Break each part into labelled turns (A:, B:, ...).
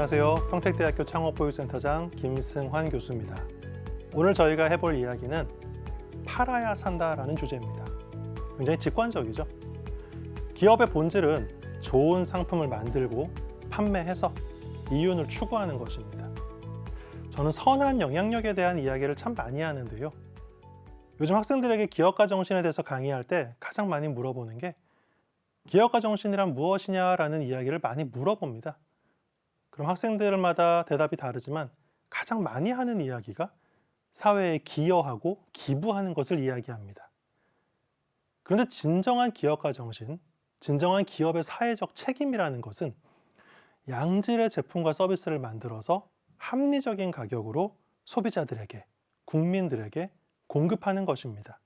A: 안녕하세요. 평택대학교 창업보육센터장 김승환 교수입니다. 오늘 저희가 해볼 이야기는 팔아야 산다라는 주제입니다. 굉장히 직관적이죠. 기업의 본질은 좋은 상품을 만들고 판매해서 이윤을 추구하는 것입니다. 저는 선한 영향력에 대한 이야기를 참 많이 하는데요. 요즘 학생들에게 기업가 정신에 대해서 강의할 때 가장 많이 물어보는 게 기업가 정신이란 무엇이냐라는 이야기를 많이 물어봅니다. 그럼 학생들마다 대답이 다르지만 가장 많이 하는 이야기가 사회에 기여하고 기부하는 것을 이야기합니다. 그런데 진정한 기업가 정신, 진정한 기업의 사회적 책임이라는 것은 양질의 제품과 서비스를 만들어서 합리적인 가격으로 소비자들에게, 국민들에게 공급하는 것입니다.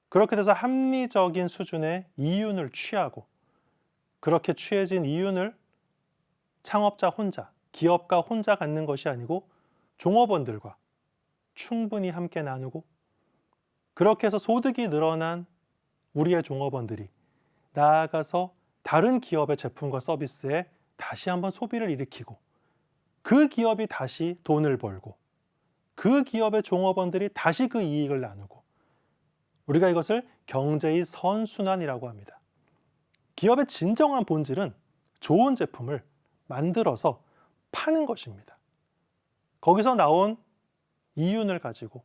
A: 그렇게 돼서 합리적인 수준의 이윤을 취하고 그렇게 취해진 이윤을 창업자 혼자, 기업가 혼자 갖는 것이 아니고 종업원들과 충분히 함께 나누고 그렇게 해서 소득이 늘어난 우리의 종업원들이 나아가서 다른 기업의 제품과 서비스에 다시 한번 소비를 일으키고 그 기업이 다시 돈을 벌고 그 기업의 종업원들이 다시 그 이익을 나누고 우리가 이것을 경제의 선순환이라고 합니다. 기업의 진정한 본질은 좋은 제품을 만들어서 파는 것입니다. 거기서 나온 이윤을 가지고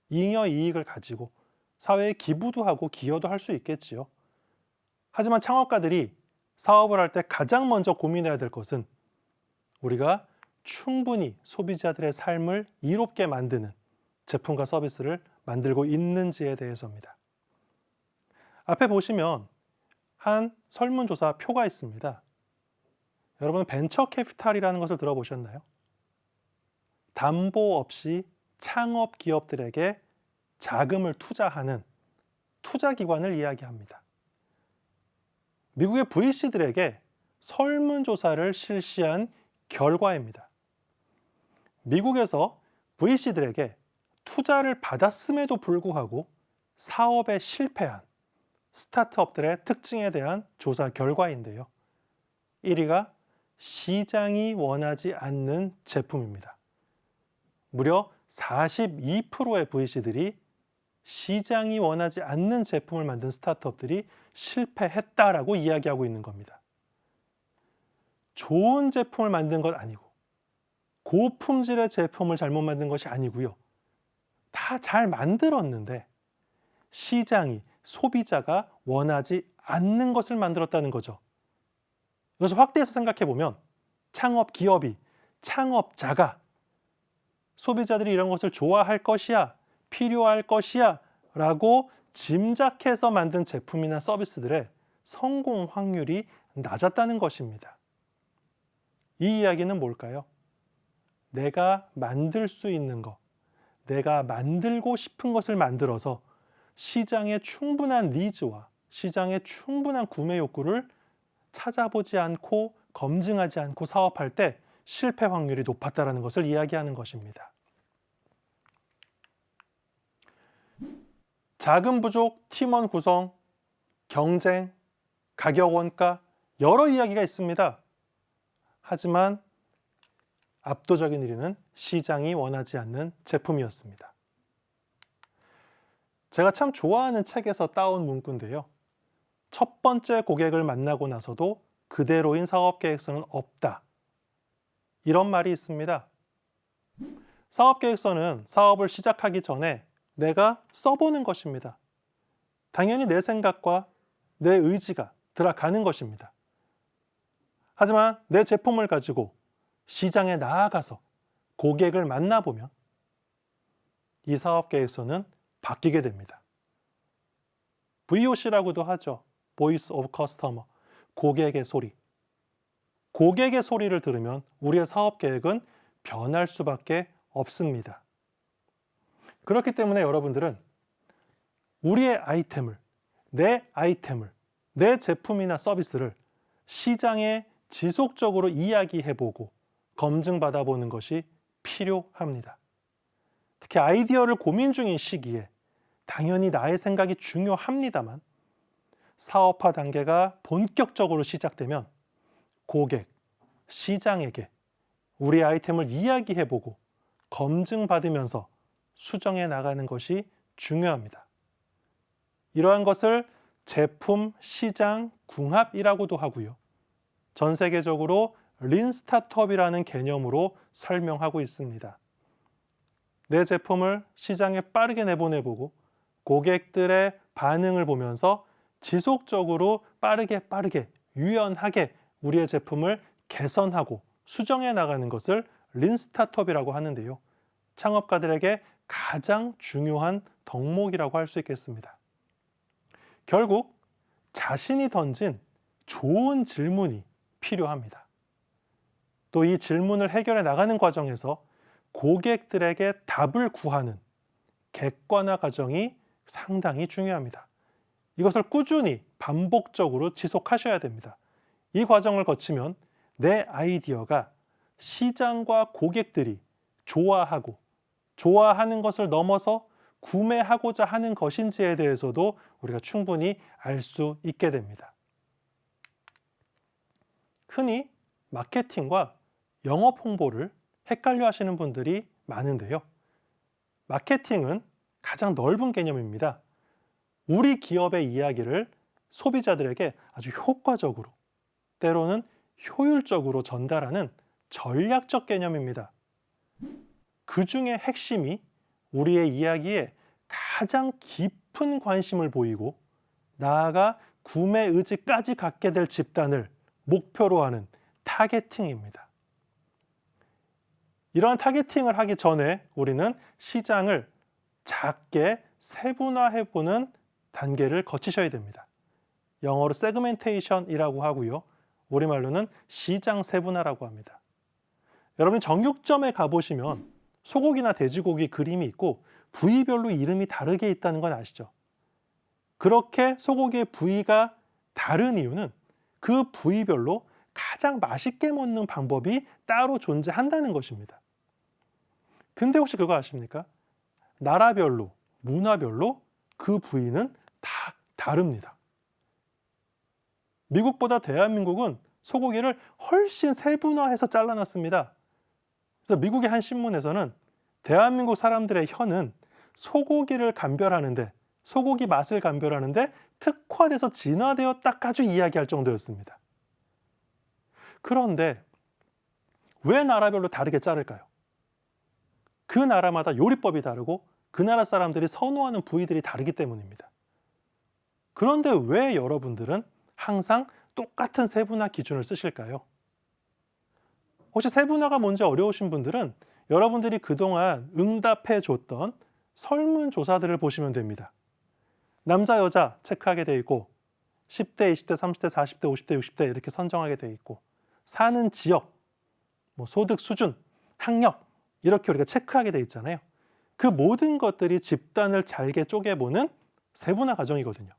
A: 잉여 이익을 가지고 사회에 기부도 하고 기여도 할 수 있겠지요. 하지만 창업가들이 사업을 할 때 가장 먼저 고민해야 될 것은 우리가 충분히 소비자들의 삶을 이롭게 만드는 제품과 서비스를 만들고 있는지에 대해서입니다. 앞에 보시면 한 설문조사 표가 있습니다. 여러분 벤처 캐피탈이라는 것을 들어보셨나요? 담보 없이 창업 기업들에게 자금을 투자하는 투자기관을 이야기합니다. 미국의 VC들에게 설문조사를 실시한 결과입니다. 미국에서 VC들에게 투자를 받았음에도 불구하고 사업에 실패한 스타트업들의 특징에 대한 조사 결과인데요. 1위가 시장이 원하지 않는 제품입니다. 무려 42%의 VC들이 시장이 원하지 않는 제품을 만든 스타트업들이 실패했다라고 이야기하고 있는 겁니다. 좋은 제품을 만든 것 아니고 고품질의 제품을 잘못 만든 것이 아니고요. 다 잘 만들었는데 시장이, 소비자가 원하지 않는 것을 만들었다는 거죠. 그래서 확대해서 생각해 보면 창업 기업이, 창업자가 소비자들이 이런 것을 좋아할 것이야, 필요할 것이야 라고 짐작해서 만든 제품이나 서비스들의 성공 확률이 낮았다는 것입니다. 이 이야기는 뭘까요? 내가 만들 수 있는 것, 내가 만들고 싶은 것을 만들어서 시장의 충분한 니즈와 시장의 충분한 구매 욕구를 찾아보지 않고 검증하지 않고 사업할 때 실패 확률이 높았다는 것을 이야기하는 것입니다. 자금 부족, 팀원 구성, 경쟁, 가격 원가 여러 이야기가 있습니다. 하지만 압도적인 1위는 시장이 원하지 않는 제품이었습니다. 제가 참 좋아하는 책에서 따온 문구인데요. 첫 번째 고객을 만나고 나서도 그대로인 사업 계획서는 없다. 이런 말이 있습니다. 사업 계획서는 사업을 시작하기 전에 내가 써보는 것입니다. 당연히 내 생각과 내 의지가 들어가는 것입니다. 하지만 내 제품을 가지고 시장에 나아가서 고객을 만나보면 이 사업 계획서는 바뀌게 됩니다. VOC라고도 하죠. Voice of Customer, 고객의 소리. 고객의 소리를 들으면 우리의 사업 계획은 변할 수밖에 없습니다. 그렇기 때문에 여러분들은 우리의 아이템을, 내 제품이나 서비스를 시장에 지속적으로 이야기해보고 검증받아보는 것이 필요합니다. 특히 아이디어를 고민 중인 시기에 당연히 나의 생각이 중요합니다만 사업화 단계가 본격적으로 시작되면 고객, 시장에게 우리 아이템을 이야기해보고 검증받으면서 수정해 나가는 것이 중요합니다. 이러한 것을 제품 시장 궁합이라고도 하고요. 전 세계적으로 린 스타트업이라는 개념으로 설명하고 있습니다. 내 제품을 시장에 빠르게 내보내보고 고객들의 반응을 보면서 지속적으로 빠르게 유연하게 우리의 제품을 개선하고 수정해 나가는 것을 린 스타트업이라고 하는데요. 창업가들에게 가장 중요한 덕목이라고 할 수 있겠습니다. 결국 자신이 던진 좋은 질문이 필요합니다. 또 이 질문을 해결해 나가는 과정에서 고객들에게 답을 구하는 객관화 과정이 상당히 중요합니다. 이것을 꾸준히 반복적으로 지속하셔야 됩니다. 이 과정을 거치면 내 아이디어가 시장과 고객들이 좋아하는 것을 넘어서 구매하고자 하는 것인지에 대해서도 우리가 충분히 알 수 있게 됩니다. 흔히 마케팅과 영업 홍보를 헷갈려 하시는 분들이 많은데요. 마케팅은 가장 넓은 개념입니다. 우리 기업의 이야기를 소비자들에게 아주 효과적으로, 때로는 효율적으로 전달하는 전략적 개념입니다. 그 중에 핵심이 우리의 이야기에 가장 깊은 관심을 보이고 나아가 구매 의지까지 갖게 될 집단을 목표로 하는 타겟팅입니다. 이러한 타겟팅을 하기 전에 우리는 시장을 작게 세분화해보는 단계를 거치셔야 됩니다. 영어로 세그멘테이션이라고 하고요. 우리말로는 시장 세분화라고 합니다. 여러분 정육점에 가보시면 소고기나 돼지고기 그림이 있고 부위별로 이름이 다르게 있다는 건 아시죠? 그렇게 소고기의 부위가 다른 이유는 그 부위별로 가장 맛있게 먹는 방법이 따로 존재한다는 것입니다. 근데 혹시 그거 아십니까? 나라별로, 문화별로 그 부위는 다 다릅니다. 미국보다 대한민국은 소고기를 훨씬 세분화해서 잘라놨습니다. 그래서 미국의 한 신문에서는 대한민국 사람들의 혀는 소고기를 감별하는데, 소고기 맛을 감별하는데 특화돼서 진화되었다까지 이야기할 정도였습니다. 그런데 왜 나라별로 다르게 자를까요? 그 나라마다 요리법이 다르고 그 나라 사람들이 선호하는 부위들이 다르기 때문입니다. 그런데 왜 여러분들은 항상 똑같은 세분화 기준을 쓰실까요? 혹시 세분화가 뭔지 어려우신 분들은 여러분들이 그동안 응답해 줬던 설문조사들을 보시면 됩니다. 남자, 여자 체크하게 돼 있고 10대, 20대, 30대, 40대, 50대, 60대 이렇게 선정하게 돼 있고 사는 지역, 소득 수준, 학력 이렇게 우리가 체크하게 돼 있잖아요. 그 모든 것들이 집단을 잘게 쪼개보는 세분화 과정이거든요.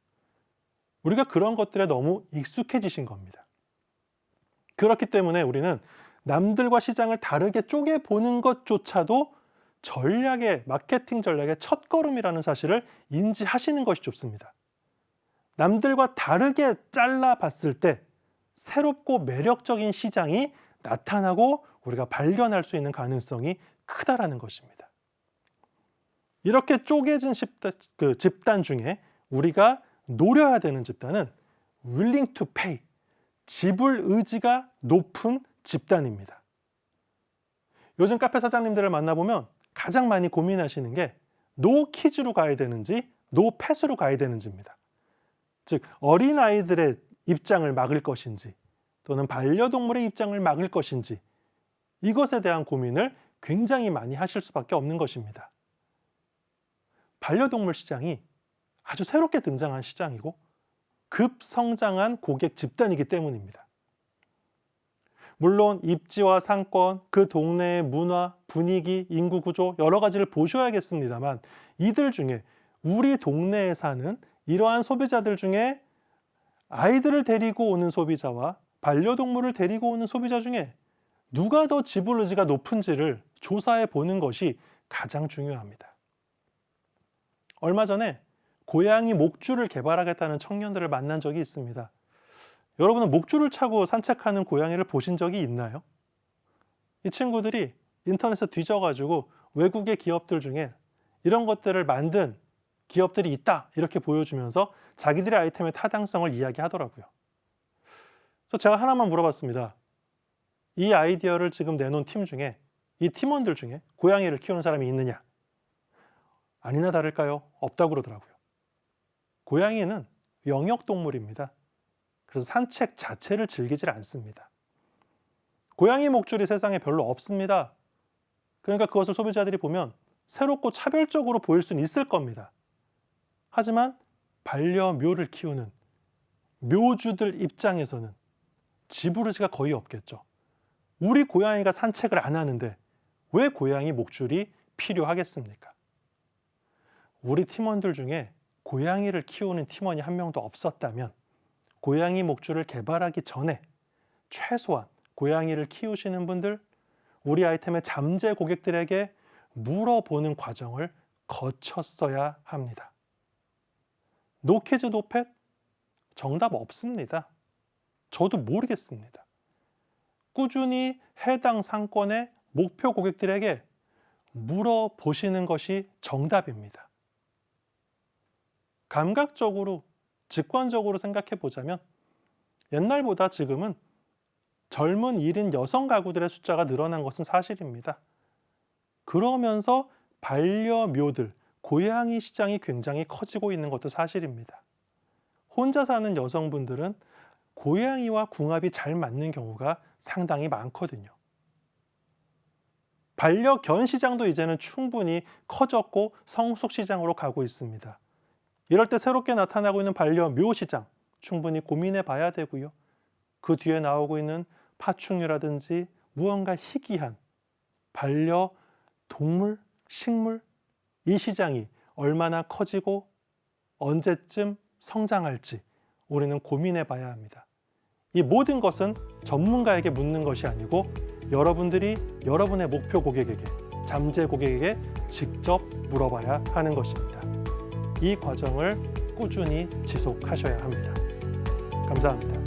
A: 우리가 그런 것들에 너무 익숙해지신 겁니다. 그렇기 때문에 우리는 남들과 시장을 다르게 쪼개보는 것조차도 마케팅 전략의 첫걸음이라는 사실을 인지하시는 것이 좋습니다. 남들과 다르게 잘라봤을 때 새롭고 매력적인 시장이 나타나고 우리가 발견할 수 있는 가능성이 크다라는 것입니다. 이렇게 쪼개진 집단 중에 우리가 노려야 되는 집단은 willing to pay, 지불 의지가 높은 집단입니다. 요즘 카페 사장님들을 만나보면 가장 많이 고민하시는 게 노 키즈로 가야 되는지 노 펫으로 가야 되는지입니다. 즉 어린아이들의 입장을 막을 것인지 또는 반려동물의 입장을 막을 것인지 이것에 대한 고민을 굉장히 많이 하실 수밖에 없는 것입니다. 반려동물 시장이 아주 새롭게 등장한 시장이고 급성장한 고객 집단이기 때문입니다. 물론 입지와 상권, 그 동네의 문화, 분위기, 인구 구조 여러 가지를 보셔야겠습니다만 이들 중에 우리 동네에 사는 이러한 소비자들 중에 아이들을 데리고 오는 소비자와 반려동물을 데리고 오는 소비자 중에 누가 더 지불 의지가 높은지를 조사해 보는 것이 가장 중요합니다. 얼마 전에 고양이 목줄을 개발하겠다는 청년들을 만난 적이 있습니다. 여러분은 목줄을 차고 산책하는 고양이를 보신 적이 있나요? 이 친구들이 인터넷에 뒤져가지고 외국의 기업들 중에 이런 것들을 만든 기업들이 있다 이렇게 보여주면서 자기들의 아이템의 타당성을 이야기하더라고요. 그래서 제가 하나만 물어봤습니다. 이 아이디어를 지금 내놓은 팀 중에 이 팀원들 중에 고양이를 키우는 사람이 있느냐? 아니나 다를까요? 없다고 그러더라고요. 고양이는 영역동물입니다. 그래서 산책 자체를 즐기질 않습니다. 고양이 목줄이 세상에 별로 없습니다. 그러니까 그것을 소비자들이 보면 새롭고 차별적으로 보일 수는 있을 겁니다. 하지만 반려묘를 키우는 묘주들 입장에서는 지부르지가 거의 없겠죠. 우리 고양이가 산책을 안 하는데 왜 고양이 목줄이 필요하겠습니까? 우리 팀원들 중에 고양이를 키우는 팀원이 한 명도 없었다면 고양이 목줄을 개발하기 전에 최소한 고양이를 키우시는 분들, 우리 아이템의 잠재 고객들에게 물어보는 과정을 거쳤어야 합니다. 노키즈 노펫? 정답 없습니다. 저도 모르겠습니다. 꾸준히 해당 상권의 목표 고객들에게 물어보시는 것이 정답입니다. 감각적으로, 직관적으로 생각해 보자면 옛날보다 지금은 젊은 1인 여성 가구들의 숫자가 늘어난 것은 사실입니다. 그러면서 반려묘들, 고양이 시장이 굉장히 커지고 있는 것도 사실입니다. 혼자 사는 여성분들은 고양이와 궁합이 잘 맞는 경우가 상당히 많거든요. 반려견 시장도 이제는 충분히 커졌고 성숙 시장으로 가고 있습니다. 이럴 때 새롭게 나타나고 있는 반려묘 시장 충분히 고민해 봐야 되고요. 그 뒤에 나오고 있는 파충류라든지 무언가 희귀한 반려동물, 식물, 이 시장이 얼마나 커지고 언제쯤 성장할지 우리는 고민해 봐야 합니다. 이 모든 것은 전문가에게 묻는 것이 아니고 여러분들이 여러분의 목표 고객에게, 잠재 고객에게 직접 물어봐야 하는 것입니다. 이 과정을 꾸준히 지속하셔야 합니다. 감사합니다.